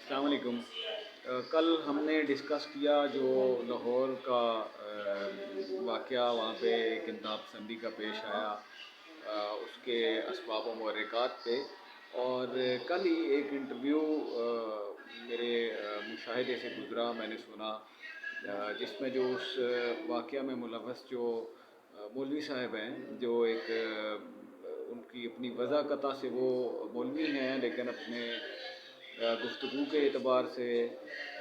अस्सलाम वालेकुम। कल हमने डिस्कस किया जो लाहौर का वाक़या, वहाँ पे एक इंतहा पसंदी का पेश आया, उसके असबाब व मुहर्रिकात पे। और कल ही एक इंटरव्यू मेरे मुशाहिदे से गुज़रा, मैंने सुना, जिसमें जो उस वाक़या में मुलव्वस जो मौलवी साहब हैं, जो एक उनकी अपनी वज़ाक़ता से वो मौलवी हैं, लेकिन अपने गुफ्तगू के एतबार से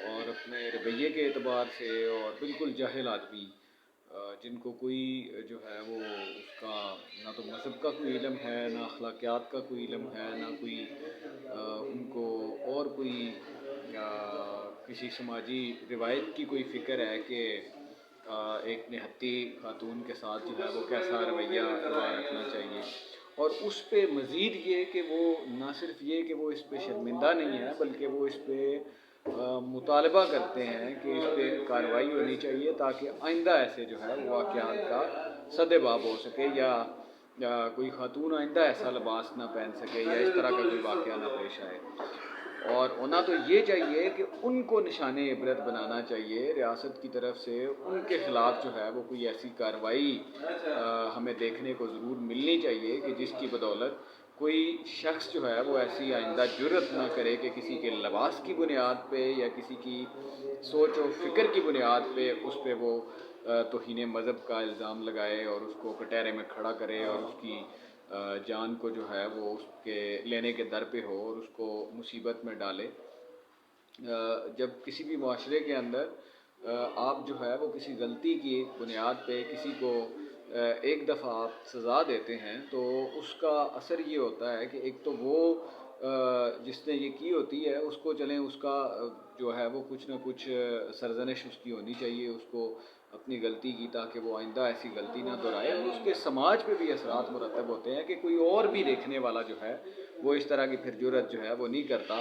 और अपने रवैये के एतबार से, और बिल्कुल जाहिल आदमी, जिनको कोई जो है वो उसका ना तो मज़हब का कोई इल्म है, ना अखलाकियात का कोई इल्म है, ना कोई उनको और कोई किसी समाजी रिवायत की कोई फ़िक्र है कि एक निहत्ती खातून के साथ जो है वो कैसा रवैया रखना चाहिए। और उस पे मज़ीद ये कि वो ना सिर्फ ये कि वो इस पे शर्मिंदा नहीं है, बल्कि वो इस पे मुतालबा करते हैं कि इस पे कार्रवाई होनी चाहिए, ताकि आइंदा ऐसे जो है वो वाक़यात का सद्देबाब हो सके, या कोई खातून आइंदा ऐसा लिबास ना पहन सके, या इस तरह का कोई वाक़या ना पेश आए। और होना तो ये चाहिए कि उनको निशाने इबरत बनाना चाहिए रियासत की तरफ से, उनके ख़िलाफ़ जो है वो कोई ऐसी कार्रवाई हमें देखने को ज़रूर मिलनी चाहिए कि जिसकी बदौलत कोई शख्स जो है वो ऐसी आइंदा जुर्रत ना करे कि किसी के लिबास की बुनियाद पे या किसी की सोच और फ़िक्र की बुनियाद पे उस पे वो तौहीन मज़हब का इल्ज़ाम लगाए और उसको कटहरे में खड़ा करे, और उसकी जान को जो है वो उसके लेने के दर पे हो और उसको मुसीबत में डाले। जब किसी भी माशरे के अंदर आप जो है वो किसी गलती की बुनियाद पे किसी को एक दफ़ा आप सज़ा देते हैं, तो उसका असर ये होता है कि एक तो वो जिसने ये की होती है उसको चलें उसका जो है वो कुछ ना कुछ सरज़निश उसकी होनी चाहिए उसको अपनी गलती की, ताकि वो आइंदा ऐसी गलती ना दोहराए। और उसके समाज पे भी असरात मुरतब होते हैं कि कोई और भी देखने वाला जो है वो इस तरह की फिर जुर्रत जो है वो नहीं करता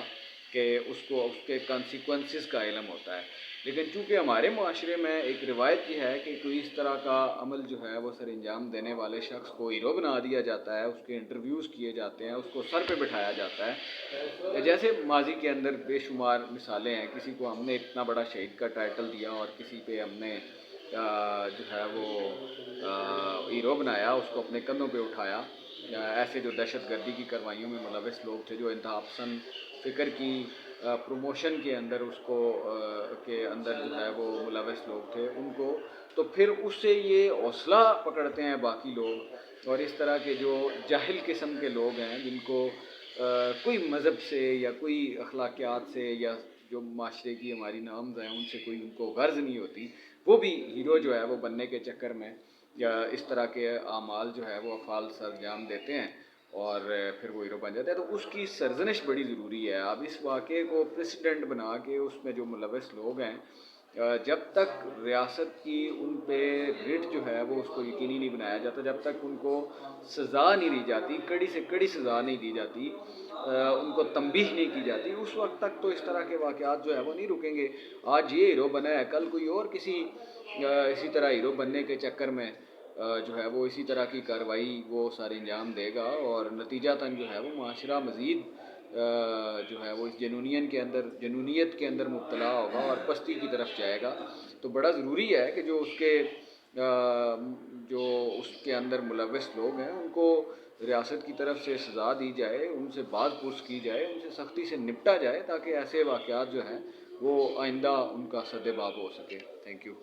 कि उसको उसके कॉन्सिक्वेंसेस का इल्म होता है। लेकिन चूँकि हमारे माशरे में एक रिवायत ये है कि कोई इस तरह का अमल जो है वो सर अंजाम देने वाले शख्स को हीरो बना दिया जाता है, उसके इंटरव्यूज़ किए जाते हैं, उसको सर पे बिठाया जाता है। जैसे माजी के अंदर बेशुमार मिसालें हैं, किसी को हमने इतना बड़ा शहीद का टाइटल दिया और किसी पे हमने जो है वो हीरो बनाया, उसको अपने कंधों पे उठाया। ऐसे जो दहशत गर्दी की कार्रवाइयों में मुलविस लोग थे, जो इंतहा पसंद फ़िक्र की प्रमोशन के अंदर उसको के अंदर जो है वो मुलविस लोग थे, उनको तो फिर उससे ये हौसला पकड़ते हैं बाकी लोग, और इस तरह के जो जाहिल किस्म के लोग हैं जिनको कोई मज़हब से या कोई अखलाकियात से या जो माशरे की हमारी नाम्स हैं उनसे कोई उनको गर्ज नहीं होती, वो भी हीरो जो है वो बनने के चक्कर में या इस तरह के आमाल जो है वो अफ़ाल सरंजाम देते हैं, और फिर वो हीरो बन जाता है। तो उसकी सरजनिश बड़ी ज़रूरी है। अब इस वाक़े को प्रेसिडेंट बना के उसमें जो मुलविस लोग हैं, जब तक रियासत की उन पे रिट जो है वो उसको यकीनी नहीं बनाया जाता, जब तक उनको सज़ा नहीं दी जाती, कड़ी से कड़ी सज़ा नहीं दी जाती, उनको तंबीह नहीं की जाती, उस वक्त तक तो इस तरह के वाक़यात जो है वो नहीं रुकेंगे। आज ये हीरो बना है, कल कोई और किसी इसी तरह हीरो बनने के चक्कर में जो है वो इसी तरह की कार्रवाई वो सारे अंजाम देगा, और नतीजातन जो है वो माशरा मज़ीद जो है वो इस जनूनियत के अंदर मुब्तला होगा और पस्ती की तरफ जाएगा। तो बड़ा ज़रूरी है कि जो उसके अंदर मुलविस लोग हैं उनको रियासत की तरफ से सज़ा दी जाए, उनसे बात पुरस की जाए, उनसे सख्ती से निपटा जाए, ताकि ऐसे वाक़यात जो हैं वो आइंदा उनका सद्देबाब हो सके। Thank you.